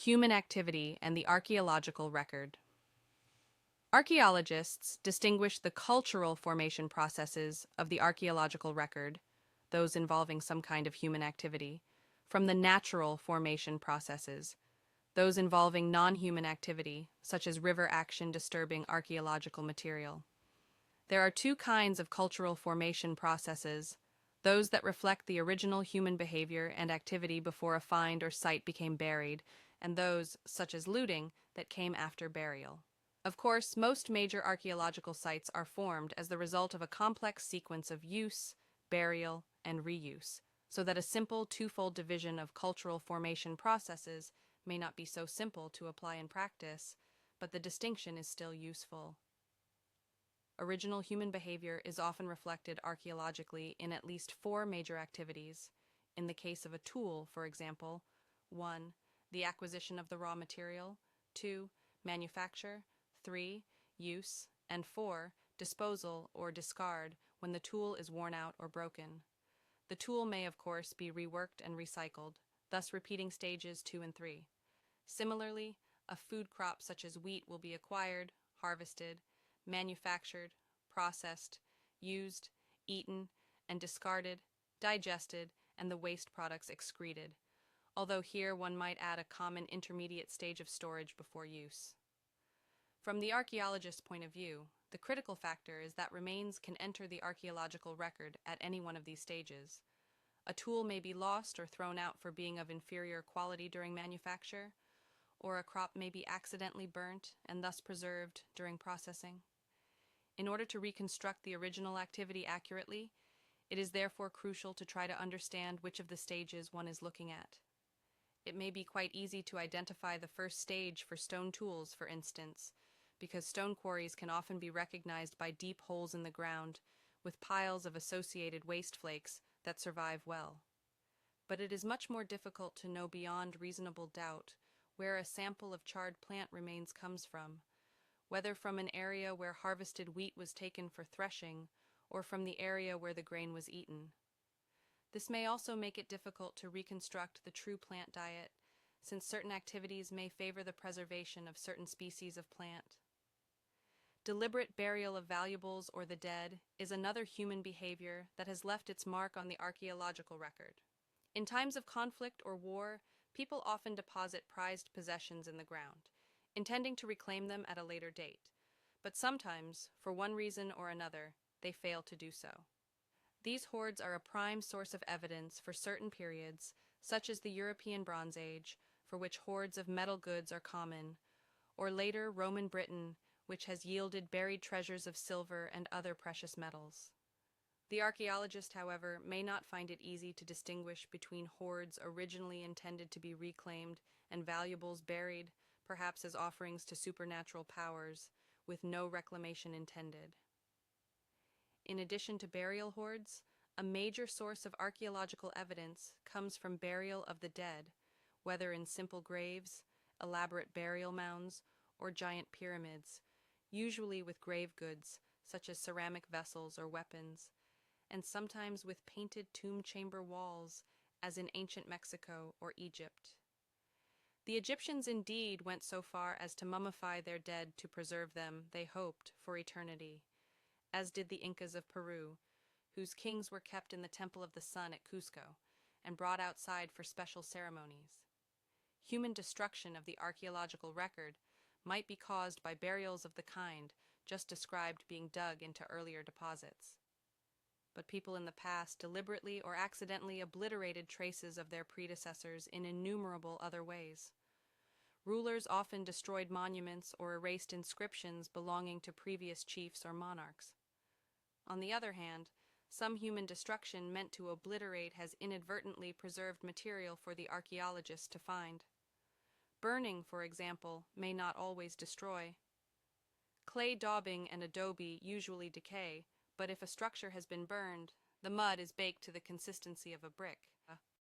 Human activity and the archaeological record. Archaeologists distinguish the cultural formation processes of the archaeological record, those involving some kind of human activity, from the natural formation processes, those involving non-human activity, such as river action disturbing archaeological material. There are two kinds of cultural formation processes, those that reflect the original human behavior and activity before a find or site became buried, and those, such as looting, that came after burial. Of course, most major archaeological sites are formed as the result of a complex sequence of use, burial, and reuse, so that a simple twofold division of cultural formation processes may not be so simple to apply in practice, but the distinction is still useful. Original human behavior is often reflected archaeologically in at least four major activities. In the case of a tool, for example, 1. The acquisition of the raw material, 2. Manufacture, 3. Use, and 4. Disposal or discard when the tool is worn out or broken. The tool may, of course, be reworked and recycled, thus repeating stages 2 and 3. Similarly, a food crop such as wheat will be acquired, harvested, manufactured, processed, used, eaten, and discarded, digested, and the waste products excreted, although here one might add a common intermediate stage of storage before use. From the archaeologist's point of view, the critical factor is that remains can enter the archaeological record at any one of these stages. A tool may be lost or thrown out for being of inferior quality during manufacture, or a crop may be accidentally burnt and thus preserved during processing. In order to reconstruct the original activity accurately, it is therefore crucial to try to understand which of the stages one is looking at. It may be quite easy to identify the first stage for stone tools, for instance, because stone quarries can often be recognized by deep holes in the ground with piles of associated waste flakes that survive well. But it is much more difficult to know beyond reasonable doubt where a sample of charred plant remains comes from, whether from an area where harvested wheat was taken for threshing or from the area where the grain was eaten. This may also make it difficult to reconstruct the true plant diet, since certain activities may favor the preservation of certain species of plant. Deliberate burial of valuables or the dead is another human behavior that has left its mark on the archaeological record. In times of conflict or war, people often deposit prized possessions in the ground, intending to reclaim them at a later date, but sometimes, for one reason or another, they fail to do so. These hoards are a prime source of evidence for certain periods, such as the European Bronze Age, for which hoards of metal goods are common, or later Roman Britain, which has yielded buried treasures of silver and other precious metals. The archaeologist, however, may not find it easy to distinguish between hoards originally intended to be reclaimed and valuables buried, perhaps as offerings to supernatural powers, with no reclamation intended. In addition to burial hoards, a major source of archaeological evidence comes from burial of the dead, whether in simple graves, elaborate burial mounds, or giant pyramids, usually with grave goods, such as ceramic vessels or weapons, and sometimes with painted tomb chamber walls, as in ancient Mexico or Egypt. The Egyptians indeed went so far as to mummify their dead to preserve them, they hoped, for eternity, as did the Incas of Peru, whose kings were kept in the Temple of the Sun at Cusco and brought outside for special ceremonies. Human destruction of the archaeological record might be caused by burials of the kind just described being dug into earlier deposits. But people in the past deliberately or accidentally obliterated traces of their predecessors in innumerable other ways. Rulers often destroyed monuments or erased inscriptions belonging to previous chiefs or monarchs. On the other hand, some human destruction meant to obliterate has inadvertently preserved material for the archaeologist to find. Burning, for example, may not always destroy. Clay daubing and adobe usually decay, but if a structure has been burned, the mud is baked to the consistency of a brick.